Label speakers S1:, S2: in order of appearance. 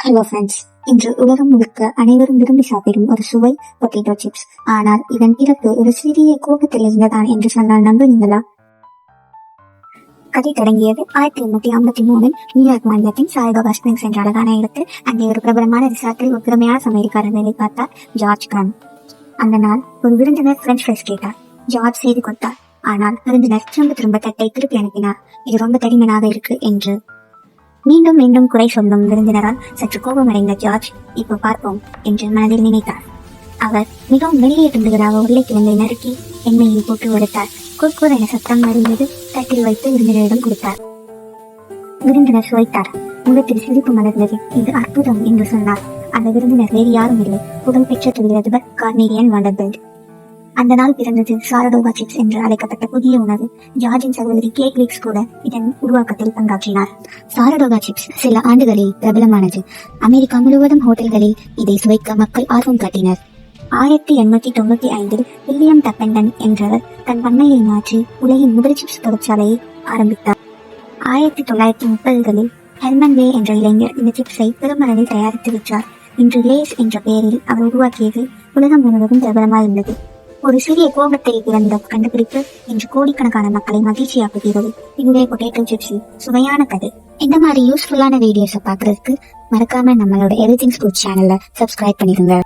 S1: Hello friends, இன்று உலகம் முழுக்க அனைவரும் விரும்பி சாப்பிடும் ஒரு சுவை பொட்டேட்டோ சிப்ஸ். ஆனால் இதன் பிறப்பு ஒரு சிறிய கோபத்தில் இருந்ததான் என்று சொன்னால் நம்புவீங்களா? கதை தொடங்கியது 1853 நியூயார்க் மாநிலத்தின் சாய்பாபா ஸ்பிரிங்ஸ் என்ற அழகான இடத்தில். அங்கே ஒரு பிரபலமான ரிசார்ட்டில் ஒரு திறமையான சமையல்காரர் வேலை பார்த்தார் ஜார்ஜ் கிராம். அந்த நாள் ஒரு விருந்தினர் பிரெஞ்ச் ஃப்ரைஸ் கேட்டார். ஜார்ஜ் செய்து கொடுத்தார். ஆனால் விருந்தினர் திரும்ப தட்டை திருப்பி அனுப்பினார். இது ரொம்ப தடிமனாக இருக்கு என்று. மீண்டும் மீண்டும் குறை சொல்லும் விருந்தினரால் சற்று கோபமடைந்த ஜார்ஜ், இப்போ பார்ப்போம் என்று மனதில் நினைத்தார். அவர் மிகவும் மெல்லிய துண்டுகளாக உருளைக்கிழங்கை நறுக்கி எண்ணெயில் போட்டு உடைத்தார். குறுக்கூர் என சத்தம் வருகிறது. தட்டில் வைத்து விருந்தினரிடம் கொடுத்தார். விருந்தினர் சுவைத்தார். முகத்தில் சிரிப்பு மலர்ந்தது. இது அற்புதம் என்று சொன்னார். அந்த விருந்தினர் வேறு யாரும் இல்லை, புகழ்பெற்ற தொழிலதிபர் கார்னேலியன் வாண்டர்பில்ட். அந்த நாள் பிறந்தது சாரடோவா சிப்ஸ் என்று அழைக்கப்பட்ட புதிய உணவு. ஜார்ஜின் சகோதரி கேட் வீக்ஸ் கூட இதன் உருவாக்கத்தில் பங்காற்றினார். சாரடோவா சிப்ஸ் சில ஆண்டுகளில் பிரபலமானது. அமெரிக்கா முழுவதும் ஹோட்டல்களில் இதை சுவைக்க மக்கள் ஆர்வம் காட்டினர். 1895 வில்லியம் டப்பெண்டன் என்றவர் தன் பண்ணையை மாற்றி உலகின் முதல் சிப்ஸ் தொழிற்சாலையை ஆரம்பித்தார். 1930களில் ஹெர்மன் லே என்ற இளைஞர் இந்த சிப்ஸை பெருமளவில் தயாரித்து விற்றார். இன்று லேஸ் என்ற பெயரில் அவர் உருவாக்கியது உலகம் முழுவதும் பிரபலமாயுள்ளது. ஒரு சிறிய கோபத்தில் பிறந்த கண்டுபிடிப்பு இன்று கோடிக்கணக்கான மக்களை மகிழ்ச்சியாக்குகிறது. இதுவே பொட்டேட்டோ சிப்ஸ் சுவையான கதை. இந்த மாதிரி யூஸ்ஃபுல்லான வீடியோஸை பார்க்கறதுக்கு மறக்காம நம்மளோட எவ்ரிதிங்ஸ் ஃபுட் சேனலை சப்ஸ்கிரைப் பண்ணிடுங்க.